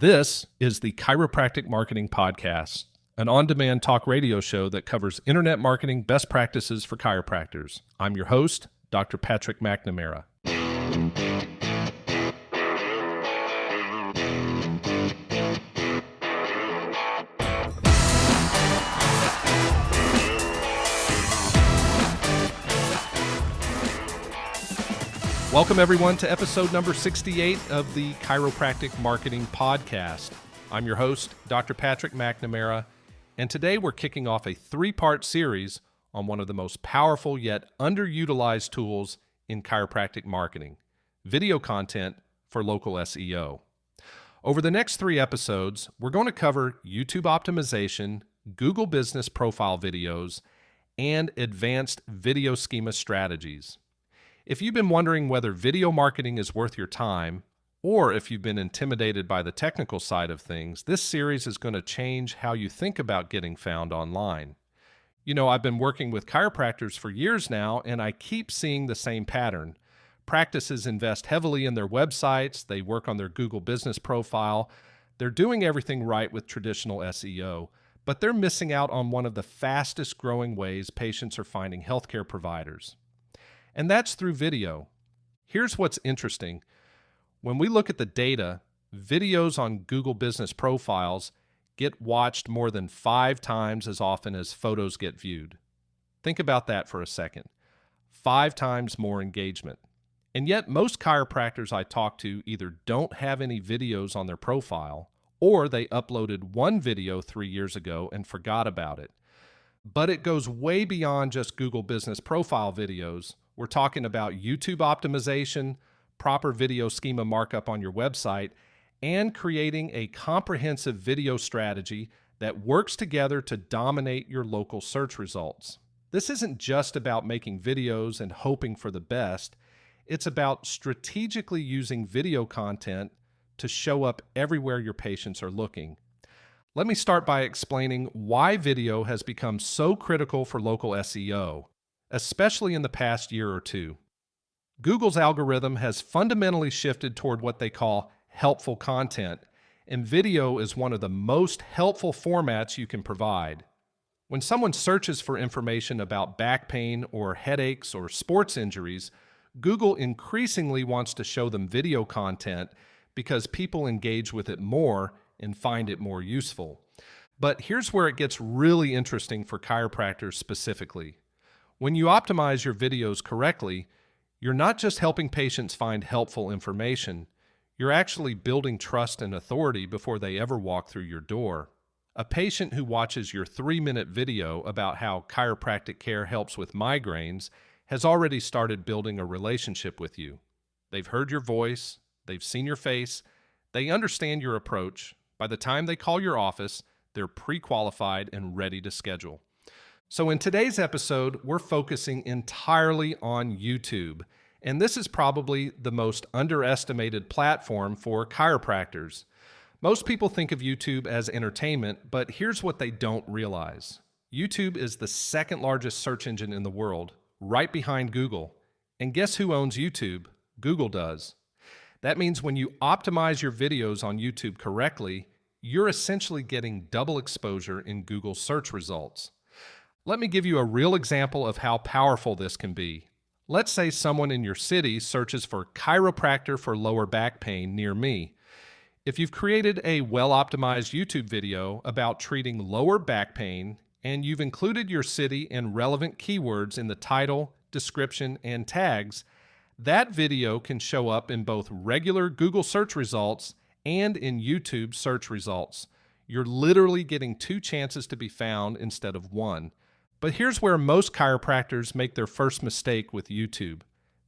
This is the Chiropractic Marketing Podcast, an on-demand talk radio show that covers internet marketing best practices for chiropractors. I'm your host, Dr. Patrick McNamara. Welcome, everyone, to episode number 68 of the Chiropractic Marketing Podcast. I'm your host, Dr. Patrick McNamara, and today we're kicking off a three-part series on one of the most powerful yet underutilized tools in chiropractic marketing, video content for local SEO. Over the next three episodes, we're going to cover YouTube optimization, Google business profile videos, and advanced video schema strategies. If you've been wondering whether video marketing is worth your time, or if you've been intimidated by the technical side of things, this series is going to change how you think about getting found online. You know, I've been working with chiropractors for years now, and I keep seeing the same pattern. Practices invest heavily in their websites, they work on their Google business profile, they're doing everything right with traditional SEO, but they're missing out on one of the fastest growing ways patients are finding healthcare providers. And that's through video. Here's what's interesting. When we look at the data, videos on Google business profiles get watched more than 5 times as often as photos get viewed. Think about that for a second. 5 times more engagement. And yet most chiropractors I talk to either don't have any videos on their profile, or they uploaded one video 3 years ago and forgot about it. But it goes way beyond just Google business profile videos. We're talking about YouTube optimization, proper video schema markup on your website, and creating a comprehensive video strategy that works together to dominate your local search results. This isn't just about making videos and hoping for the best. It's about strategically using video content to show up everywhere your patients are looking. Let me start by explaining why video has become so critical for local SEO, especially in the past year or two. Google's algorithm has fundamentally shifted toward what they call helpful content, and video is one of the most helpful formats you can provide. When someone searches for information about back pain or headaches or sports injuries, Google increasingly wants to show them video content because people engage with it more and find it more useful. But here's where it gets really interesting for chiropractors specifically. When you optimize your videos correctly, you're not just helping patients find helpful information, you're actually building trust and authority before they ever walk through your door. A patient who watches your 3-minute video about how chiropractic care helps with migraines has already started building a relationship with you. They've heard your voice, they've seen your face, they understand your approach. By the time they call your office, they're pre-qualified and ready to schedule. So in today's episode, we're focusing entirely on YouTube, and this is probably the most underestimated platform for chiropractors. Most people think of YouTube as entertainment, but here's what they don't realize. YouTube is the second largest search engine in the world, right behind Google. And guess who owns YouTube? Google does. That means when you optimize your videos on YouTube correctly, you're essentially getting double exposure in Google search results. Let me give you a real example of how powerful this can be. Let's say someone in your city searches for chiropractor for lower back pain near me. If you've created a well-optimized YouTube video about treating lower back pain and you've included your city and relevant keywords in the title, description, and tags, that video can show up in both regular Google search results and in YouTube search results. You're literally getting 2 chances to be found instead of 1. But here's where most chiropractors make their first mistake with YouTube.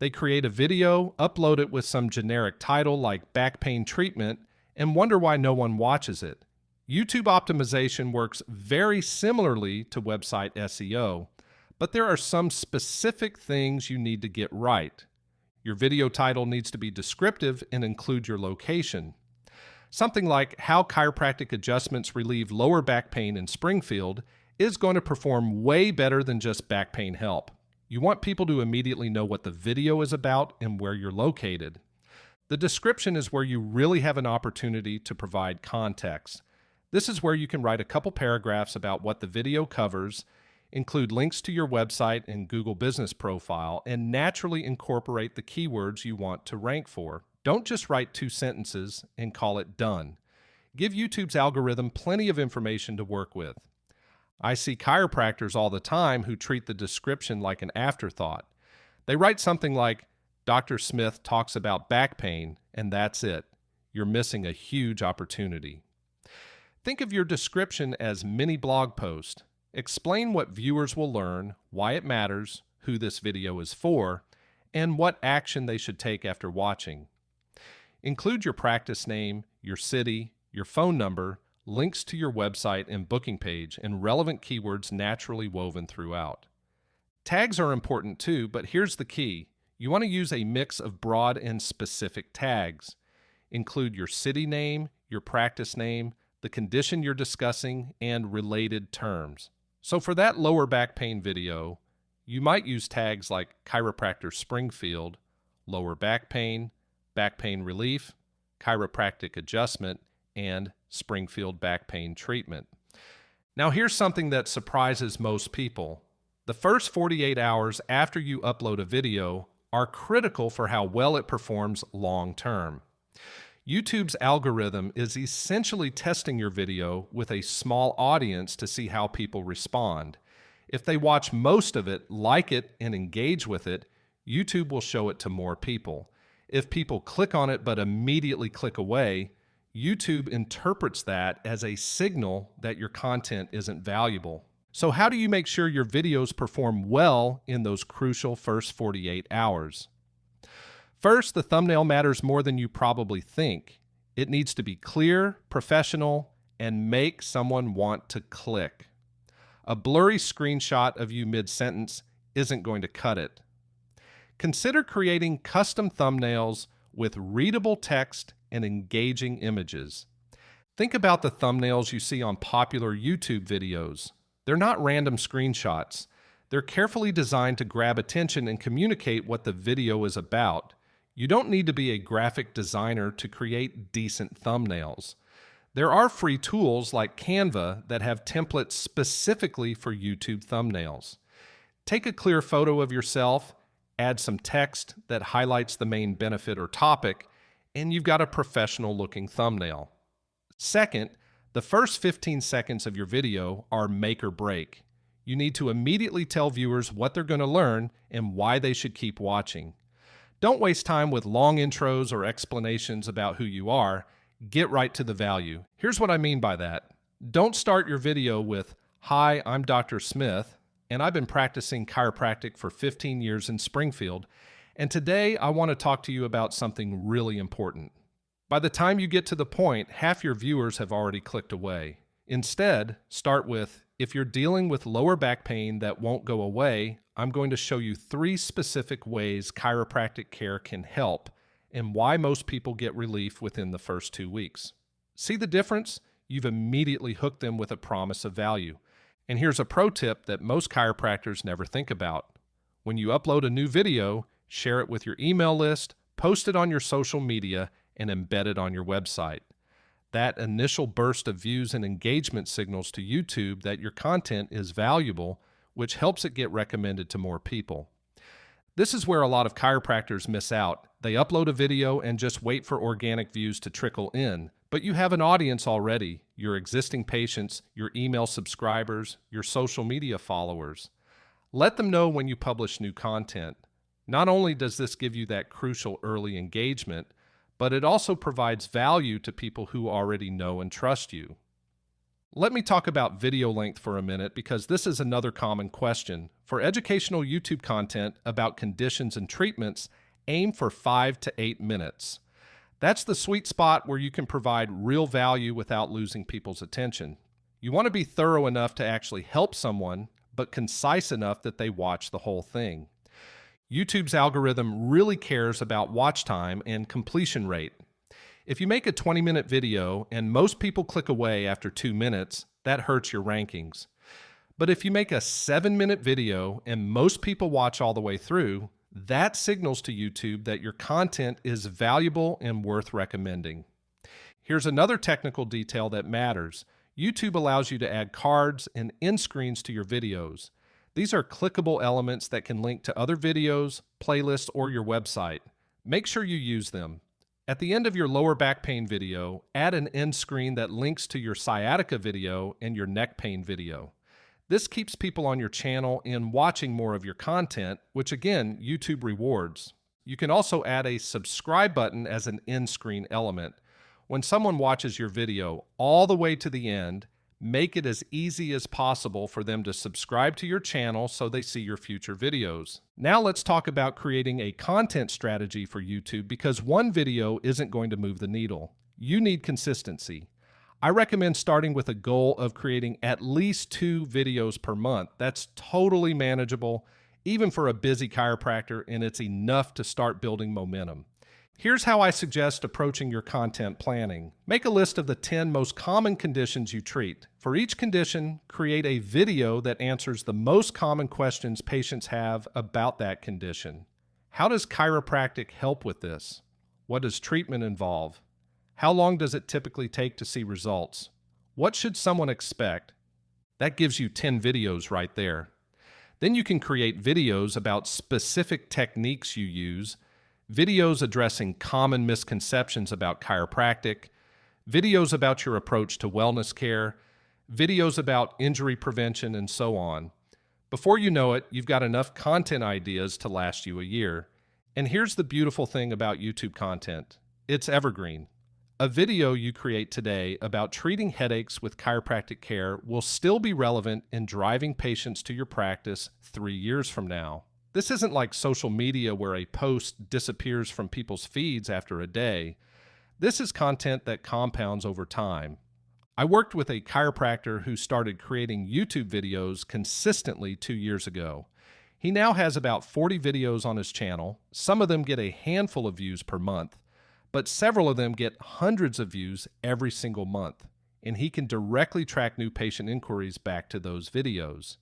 They create a video, upload it with some generic title like back pain treatment, and wonder why no one watches it. YouTube optimization works very similarly to website SEO, but there are some specific things you need to get right. Your video title needs to be descriptive and include your location. Something like how chiropractic adjustments relieve lower back pain in Springfield is going to perform way better than just back pain help. You want people to immediately know what the video is about and where you're located. The description is where you really have an opportunity to provide context. This is where you can write a couple paragraphs about what the video covers, include links to your website and Google Business Profile, and naturally incorporate the keywords you want to rank for. Don't just write 2 sentences and call it done. Give YouTube's algorithm plenty of information to work with. I see chiropractors all the time who treat the description like an afterthought. They write something like, Dr. Smith talks about back pain, and that's it. You're missing a huge opportunity. Think of your description as mini blog post. Explain what viewers will learn, why it matters, who this video is for, and what action they should take after watching. Include your practice name, your city, your phone number, links to your website and booking page, and relevant keywords naturally woven throughout. Tags are important too, but here's the key. You want to use a mix of broad and specific tags. Include your city name, your practice name, the condition you're discussing, and related terms. So for that lower back pain video, you might use tags like Chiropractor Springfield, lower back pain relief, chiropractic adjustment, and Springfield back pain treatment. Now here's something that surprises most people. The first 48 hours after you upload a video are critical for how well it performs long term. YouTube's algorithm is essentially testing your video with a small audience to see how people respond. If they watch most of it, like it, and engage with it, YouTube will show it to more people. If people click on it but immediately click away, YouTube interprets that as a signal that your content isn't valuable. So how do you make sure your videos perform well in those crucial first 48 hours? First, the thumbnail matters more than you probably think. It needs to be clear, professional, and make someone want to click. A blurry screenshot of you mid-sentence isn't going to cut it. Consider creating custom thumbnails with readable text and engaging images. Think about the thumbnails you see on popular YouTube videos. They're not random screenshots. They're carefully designed to grab attention and communicate what the video is about. You don't need to be a graphic designer to create decent thumbnails. There are free tools like Canva that have templates specifically for YouTube thumbnails. Take a clear photo of yourself, add some text that highlights the main benefit or topic, and you've got a professional-looking thumbnail. Second, the first 15 seconds of your video are make or break. You need to immediately tell viewers what they're going to learn and why they should keep watching. Don't waste time with long intros or explanations about who you are. Get right to the value. Here's what I mean by that. Don't start your video with, "Hi, I'm Dr. Smith, and I've been practicing chiropractic for 15 years in Springfield, and today I want to talk to you about something really important." By the time you get to the point, half your viewers have already clicked away. Instead, start with, "If you're dealing with lower back pain that won't go away, I'm going to show you 3 specific ways chiropractic care can help and why most people get relief within the first 2 weeks." See the difference? You've immediately hooked them with a promise of value. And here's a pro tip that most chiropractors never think about. When you upload a new video, share it with your email list, post it on your social media, and embed it on your website. That initial burst of views and engagement signals to YouTube that your content is valuable, which helps it get recommended to more people. This is where a lot of chiropractors miss out. They upload a video and just wait for organic views to trickle in. But you have an audience already, your existing patients, your email subscribers, your social media followers. Let them know when you publish new content. Not only does this give you that crucial early engagement, but it also provides value to people who already know and trust you. Let me talk about video length for a minute because this is another common question. For educational YouTube content about conditions and treatments, aim for 5 to 8 minutes. That's the sweet spot where you can provide real value without losing people's attention. You want to be thorough enough to actually help someone, but concise enough that they watch the whole thing. YouTube's algorithm really cares about watch time and completion rate. If you make a 20-minute video and most people click away after 2 minutes, that hurts your rankings. But if you make a 7-minute video and most people watch all the way through, That signals to YouTube that your content is valuable and worth recommending. Here's another technical detail that matters. YouTube allows you to add cards and end screens to your videos. These are clickable elements that can link to other videos, playlists, or your website. Make sure you use them. At the end of your lower back pain video, add an end screen that links to your sciatica video and your neck pain video. This keeps people on your channel and watching more of your content, which again, YouTube rewards. You can also add a subscribe button as an end screen element. When someone watches your video all the way to the end, make it as easy as possible for them to subscribe to your channel so they see your future videos. Now let's talk about creating a content strategy for YouTube, because one video isn't going to move the needle. You need consistency. I recommend starting with a goal of creating at least 2 videos per month. That's totally manageable, even for a busy chiropractor, and it's enough to start building momentum. Here's how I suggest approaching your content planning. Make a list of the 10 most common conditions you treat. For each condition, create a video that answers the most common questions patients have about that condition. How does chiropractic help with this? What does treatment involve? How long does it typically take to see results? What should someone expect? That gives you 10 videos right there. Then you can create videos about specific techniques you use, videos addressing common misconceptions about chiropractic, videos about your approach to wellness care, videos about injury prevention, and so on. Before you know it, you've got enough content ideas to last you a year. And here's the beautiful thing about YouTube content. It's evergreen. A video you create today about treating headaches with chiropractic care will still be relevant in driving patients to your practice 3 years from now. This isn't like social media where a post disappears from people's feeds after a day. This is content that compounds over time. I worked with a chiropractor who started creating YouTube videos consistently 2 years ago. He now has about 40 videos on his channel. Some of them get a handful of views per month, but several of them get hundreds of views every single month, and he can directly track new patient inquiries back to those videos.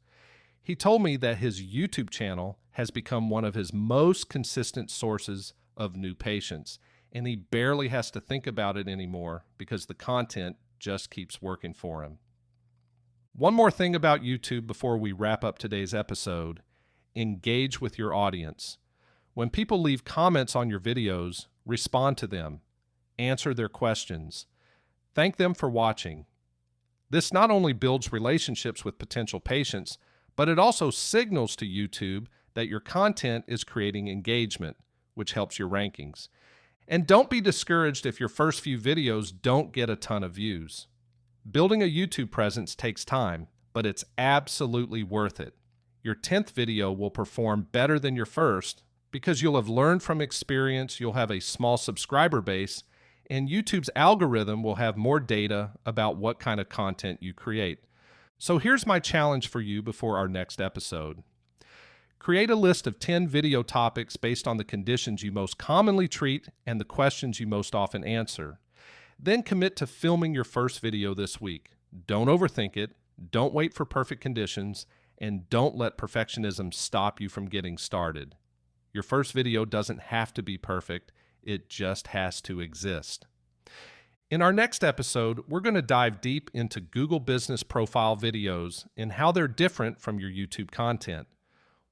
He told me that his YouTube channel has become one of his most consistent sources of new patients, and he barely has to think about it anymore because the content just keeps working for him. One more thing about YouTube before we wrap up today's episode: engage with your audience. When people leave comments on your videos, respond to them, answer their questions, thank them for watching. This not only builds relationships with potential patients, but it also signals to YouTube that your content is creating engagement, which helps your rankings. And don't be discouraged if your first few videos don't get a ton of views. Building a YouTube presence takes time, but it's absolutely worth it. Your 10th video will perform better than your first because you'll have learned from experience, you'll have a small subscriber base, and YouTube's algorithm will have more data about what kind of content you create. So here's my challenge for you before our next episode. Create a list of 10 video topics based on the conditions you most commonly treat and the questions you most often answer. Then commit to filming your first video this week. Don't overthink it, don't wait for perfect conditions, and don't let perfectionism stop you from getting started. Your first video doesn't have to be perfect, it just has to exist. In our next episode, we're going to dive deep into Google Business Profile videos and how they're different from your YouTube content.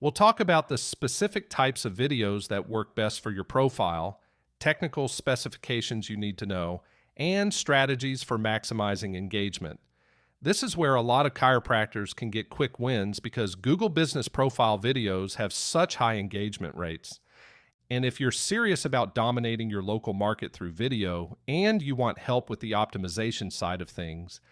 We'll talk about the specific types of videos that work best for your profile, technical specifications you need to know, and strategies for maximizing engagement. This is where a lot of chiropractors can get quick wins because Google Business Profile videos have such high engagement rates. And if you're serious about dominating your local market through video and you want help with the optimization side of things,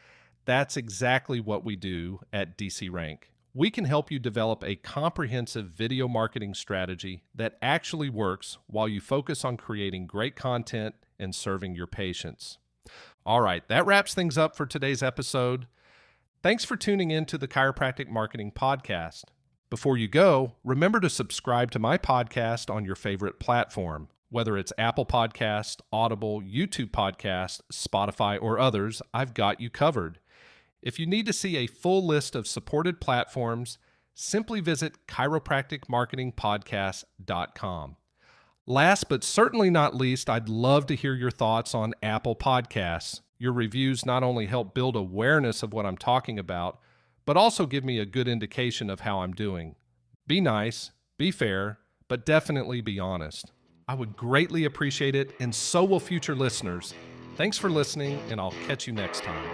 that's exactly what we do at DCRank. We can help you develop a comprehensive video marketing strategy that actually works while you focus on creating great content and serving your patients. All right, that wraps things up for today's episode. Thanks for tuning in to the Chiropractic Marketing Podcast. Before you go, remember to subscribe to my podcast on your favorite platform, whether it's Apple Podcast, Audible, YouTube Podcast, Spotify, or others. I've got you covered. If you need to see a full list of supported platforms, simply visit chiropracticmarketingpodcast.com. Last but certainly not least, I'd love to hear your thoughts on Apple Podcasts. Your reviews not only help build awareness of what I'm talking about, but also give me a good indication of how I'm doing. Be nice, be fair, but definitely be honest. I would greatly appreciate it, and so will future listeners. Thanks for listening, and I'll catch you next time.